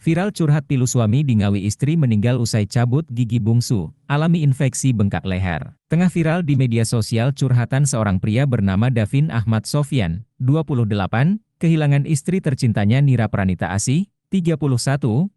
Viral curhat pilu suami di Ngawi, istri meninggal usai cabut gigi bungsu, alami infeksi bengkak leher. Tengah viral di media sosial curhatan seorang pria bernama Davin Ahmad Sofyan, 28, kehilangan istri tercintanya Nira Pranita Asih, 31,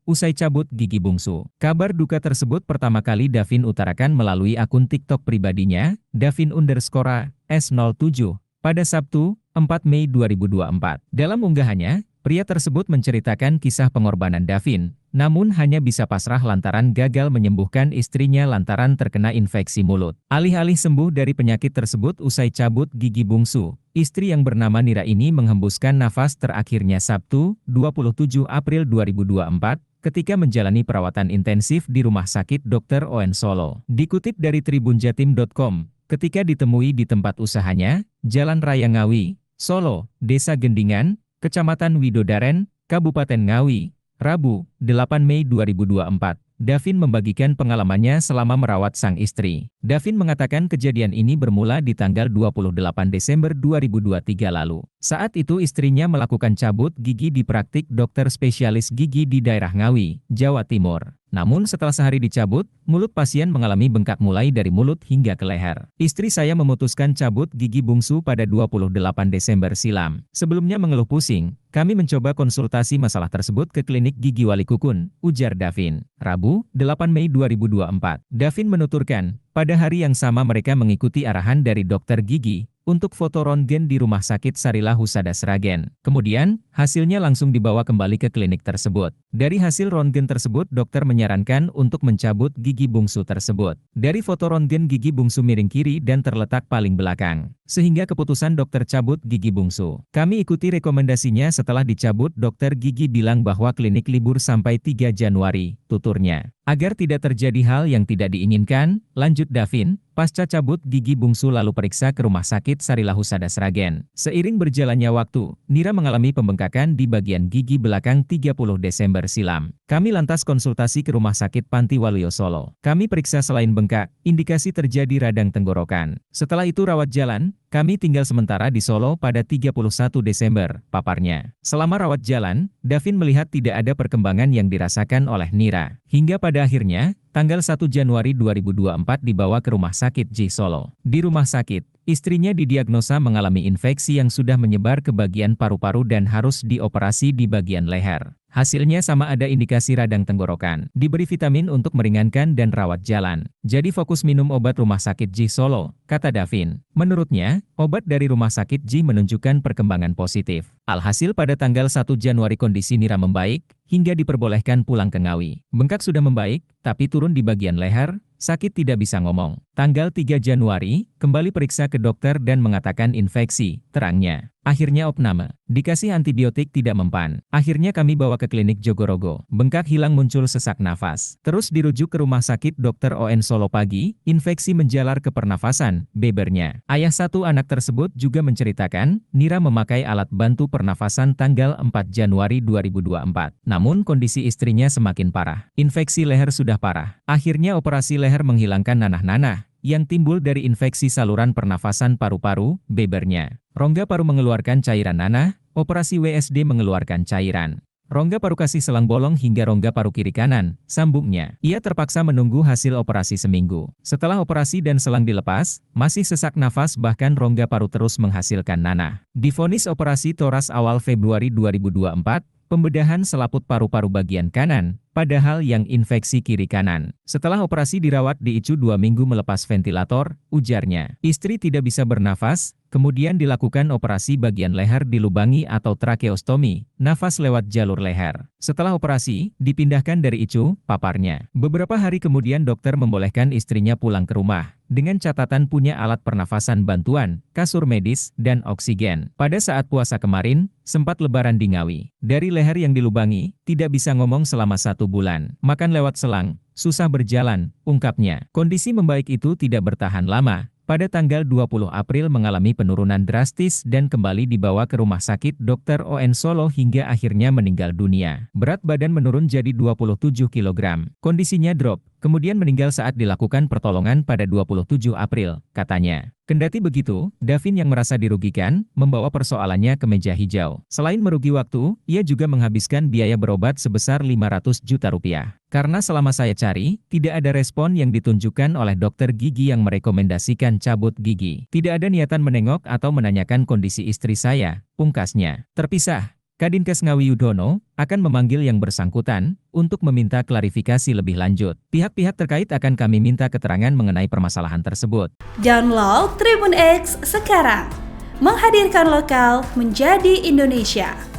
usai cabut gigi bungsu. Kabar duka tersebut pertama kali Davin utarakan melalui akun TikTok pribadinya, Davin_S07, pada Sabtu, 4 Mei 2024. Dalam unggahannya, pria tersebut menceritakan kisah pengorbanan Davin, namun hanya bisa pasrah lantaran gagal menyembuhkan istrinya lantaran terkena infeksi mulut. Alih-alih sembuh dari penyakit tersebut usai cabut gigi bungsu, istri yang bernama Nira ini menghembuskan nafas terakhirnya Sabtu, 27 April 2024, ketika menjalani perawatan intensif di Rumah Sakit Dr. Oen Solo. Dikutip dari tribunjatim.com, ketika ditemui di tempat usahanya, Jalan Raya Ngawi, Solo, Desa Gendingan, Kecamatan Widodaren, Kabupaten Ngawi, Rabu, 8 Mei 2024, Davin membagikan pengalamannya selama merawat sang istri. Davin mengatakan kejadian ini bermula di tanggal 28 Desember 2023 lalu. Saat itu istrinya melakukan cabut gigi di praktik dokter spesialis gigi di daerah Ngawi, Jawa Timur. Namun setelah sehari dicabut, mulut pasien mengalami bengkak mulai dari mulut hingga ke leher. Istri saya memutuskan cabut gigi bungsu pada 28 Desember silam. Sebelumnya mengeluh pusing, kami mencoba konsultasi masalah tersebut ke klinik gigi Wali Kukun, ujar Davin. Rabu, 8 Mei 2024. Davin menuturkan, pada hari yang sama mereka mengikuti arahan dari dokter gigi untuk foto röntgen di Rumah Sakit Sarilah Husada Sragen. Kemudian, hasilnya langsung dibawa kembali ke klinik tersebut. Dari hasil röntgen tersebut, dokter menyarankan untuk mencabut gigi bungsu tersebut. Dari foto röntgen gigi bungsu miring kiri dan terletak paling belakang, sehingga keputusan dokter cabut gigi bungsu. Kami ikuti rekomendasinya. Setelah dicabut, dokter gigi bilang bahwa klinik libur sampai 3 Januari, tuturnya. Agar tidak terjadi hal yang tidak diinginkan, lanjut Davin, pasca cabut gigi bungsu lalu periksa ke Rumah Sakit Sarilah Husada Sragen. Seiring berjalannya waktu, Nira mengalami pembengkakan di bagian gigi belakang 30 Desember silam. Kami lantas konsultasi ke Rumah Sakit Panti Waluyo Solo. Kami periksa selain bengkak, indikasi terjadi radang tenggorokan. Setelah itu rawat jalan, kami tinggal sementara di Solo pada 31 Desember, paparnya. Selama rawat jalan, Davin melihat tidak ada perkembangan yang dirasakan oleh Nira. Hingga pada akhirnya, tanggal 1 Januari 2024 dibawa ke Rumah Sakit J Solo. Di rumah sakit, istrinya didiagnosa mengalami infeksi yang sudah menyebar ke bagian paru-paru dan harus dioperasi di bagian leher. Hasilnya sama, ada indikasi radang tenggorokan. Diberi vitamin untuk meringankan dan rawat jalan. Jadi fokus minum obat Rumah Sakit J Solo, kata Davin. Menurutnya, obat dari Rumah Sakit J menunjukkan perkembangan positif. Alhasil pada tanggal 1 Januari kondisi Nira membaik, hingga diperbolehkan pulang ke Ngawi. Bengkak sudah membaik, tapi turun di bagian leher, sakit tidak bisa ngomong. Tanggal 3 Januari, kembali periksa ke dokter dan mengatakan infeksi, terangnya. Akhirnya opname, dikasih antibiotik tidak mempan. Akhirnya kami bawa ke klinik Jogorogo. Bengkak hilang, muncul sesak nafas. Terus dirujuk ke Rumah Sakit Dr. Oen Solo pagi, infeksi menjalar ke pernafasan, bebernya. Ayah satu anak tersebut juga menceritakan, Nira memakai alat bantu pernafasan tanggal 4 Januari 2024. Namun kondisi istrinya semakin parah. Infeksi leher sudah parah. Akhirnya operasi leher menghilangkan nanah-nanah yang timbul dari infeksi saluran pernafasan paru-paru, bebernya. Rongga paru mengeluarkan cairan nanah, operasi WSD mengeluarkan cairan. Rongga paru kasih selang bolong hingga rongga paru kiri kanan, sambungnya. Ia terpaksa menunggu hasil operasi seminggu. Setelah operasi dan selang dilepas, masih sesak nafas bahkan rongga paru terus menghasilkan nanah. Divonis operasi toras awal Februari 2024, pembedahan selaput paru-paru bagian kanan, padahal yang infeksi kiri kanan. Setelah operasi dirawat di ICU 2 minggu melepas ventilator, ujarnya. Istri tidak bisa bernafas, kemudian dilakukan operasi bagian leher dilubangi atau trakeostomi, nafas lewat jalur leher. Setelah operasi, dipindahkan dari ICU, paparnya. Beberapa hari kemudian dokter membolehkan istrinya pulang ke rumah, dengan catatan punya alat pernafasan bantuan, kasur medis, dan oksigen. Pada saat puasa kemarin, sempat lebaran di Ngawi. Dari leher yang dilubangi, tidak bisa ngomong selama 1 bulan. Makan lewat selang, susah berjalan, ungkapnya. Kondisi membaik itu tidak bertahan lama. Pada tanggal 20 April mengalami penurunan drastis dan kembali dibawa ke Rumah Sakit Dr. Oen Solo hingga akhirnya meninggal dunia. Berat badan menurun jadi 27 kg. Kondisinya drop, kemudian meninggal saat dilakukan pertolongan pada 27 April, katanya. Kendati begitu, Davin yang merasa dirugikan, membawa persoalannya ke meja hijau. Selain merugi waktu, ia juga menghabiskan biaya berobat sebesar 500 juta rupiah. Karena selama saya cari, tidak ada respon yang ditunjukkan oleh dokter gigi yang merekomendasikan cabut gigi. Tidak ada niatan menengok atau menanyakan kondisi istri saya, pungkasnya. Terpisah, Kadinkes Ngawi Yudono akan memanggil yang bersangkutan untuk meminta klarifikasi lebih lanjut. Pihak-pihak terkait akan kami minta keterangan mengenai permasalahan tersebut. Download Tribun X sekarang, menghadirkan lokal menjadi Indonesia.